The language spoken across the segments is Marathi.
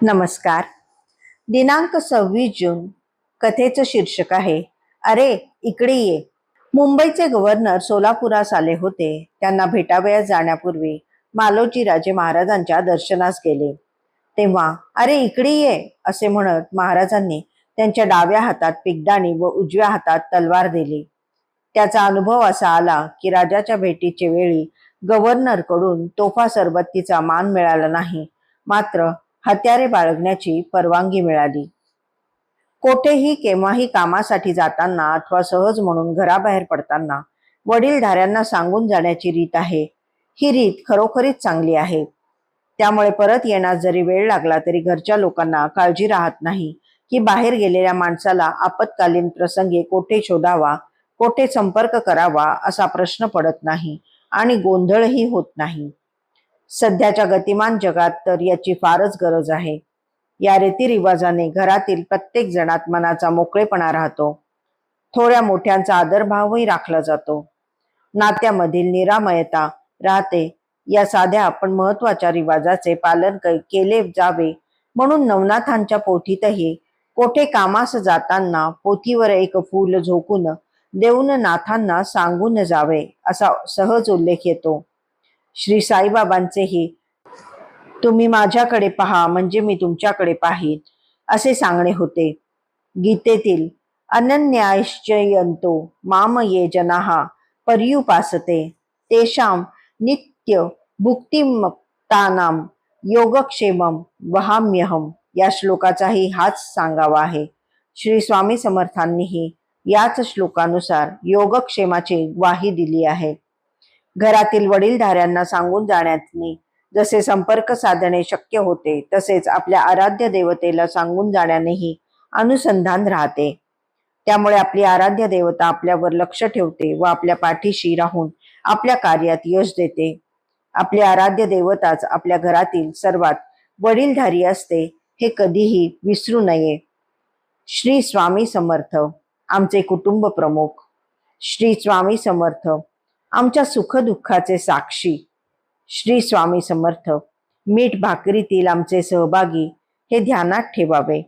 नमस्कार. दिनांक 26 जून. कथेचं शीर्षक आहे अरे इकडे ये. मुंबईचे गव्हर्नर सोलापुरास आले होते. त्यांना भेटावयास जाण्यापूर्वी मालोजी राजे महाराजांच्या दर्शनास गेले. तेव्हा अरे इकडे ये असे म्हणत महाराजांनी त्यांच्या डाव्या हातात पिगदाणी व उजव्या हातात तलवार दिली. त्याचा अनुभव असा आला की राजाच्या भेटीचे वेळी गव्हर्नरकडून तोफा सरबत्तीचा मान मिळाला नाही, मात्र हत्यारे बाळगण्याची परवानगी मिळाली. कोठेही केव्हाही कामासाठी जाताना अथवा सहज म्हणून घराबाहेर पडताना वडीलधाऱ्यांना सांगून जाण्याची रीत आहे. ही रीत खरोखरीच चांगली आहे. त्यामुळे परत येण्यास जरी वेळ लागला तरी घरच्या लोकांना काळजी राहत नाही की बाहेर गेलेल्या माणसाला आपत्कालीन प्रसंगी कोठे शोधावा, कोठे संपर्क करावा असा प्रश्न पडत नाही आणि गोंधळही होत नाही. सध्याच्या गतिमान जगात तर याची फारच गरज आहे. या रीतिरिवाजाने घरातील प्रत्येक जणात मनाचा मोकळेपणा राहतो. थोड्या मोठ्यांचा आदरभावही राखला जातो. नात्यामधील निरामयता राहते. या साध्या पण महत्वाच्या रिवाजाचे पालन केले जावे म्हणून नवनाथांच्या पोथीतही कोठे कामास जाताना पोथीवर एक फूल झोकून देऊन नाथांना सांगून जावे असा सहज उल्लेख येतो. श्री साईबाबांचेही तुम्ही माझ्याकडे पहा म्हणजे मी तुमच्याकडे पाहीन असे सांगणे होते. गीतेतील अनन्याश्चयंतो माम ये जनाः पर्युपासते तेषां नित्य भुक्तिमुक्तानां योगक्षेमं वहाम्यहम या श्लोकाचाही हाच सांगावा आहे. श्री स्वामी समर्थांनीही याच श्लोकानुसार योगक्षेमाची ग्वाही दिली आहे. घरातील वडीलधाऱ्यांना सांगून जाण्याने जसे संपर्क साधणे शक्य होते, तसेच आपल्या आराध्य देवतेला सांगून जाण्यानेही अनुसंधान राहते. त्यामुळे आपली आराध्य देवता आपल्यावर लक्ष ठेवते व आपल्या पाठीशी राहून आपल्या कार्यात यश देते. आपली आराध्य देवताच आपल्या घरातील सर्वात वडीलधारी असते हे कधीही विसरू नये. श्री स्वामी समर्थ आमचे कुटुंब प्रमुख. श्री स्वामी समर्थ आमच्या सुखदुःखाचे साक्षी. श्री स्वामी समर्थ मीठ भाकरीतील आमचे सहभागी हे ध्यानात ठेवावे.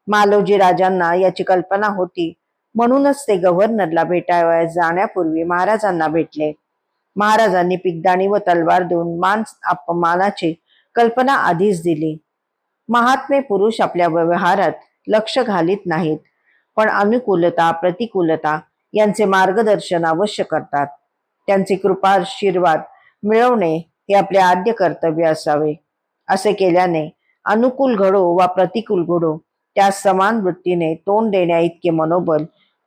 मालोजी राजांना याची कल्पना होती, म्हणूनच ते गव्हर्नरला भेटावयास जाण्यापूर्वी महाराजांना भेटले. महाराजांनी पिगदाणी व तलवार देऊन मान अपमानाची कल्पना आधीच दिली. महात्मे पुरुष आपल्या व्यवहारात लक्ष घालीत नाहीत, पण अनुकूलता प्रतिकूलता यांचे मार्गदर्शन अवश्य करतात. त्यांचे कृपाशीर्वाद मिळवणे हे आपले आद्य कर्तव्य असावे. असे केल्याने अनुकूल घडो वा प्रतिकूल घडो त्या समान वृत्तीने तोंड देण्या इतके मनोबल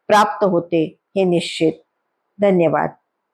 प्राप्त होते हे निश्चित. धन्यवाद.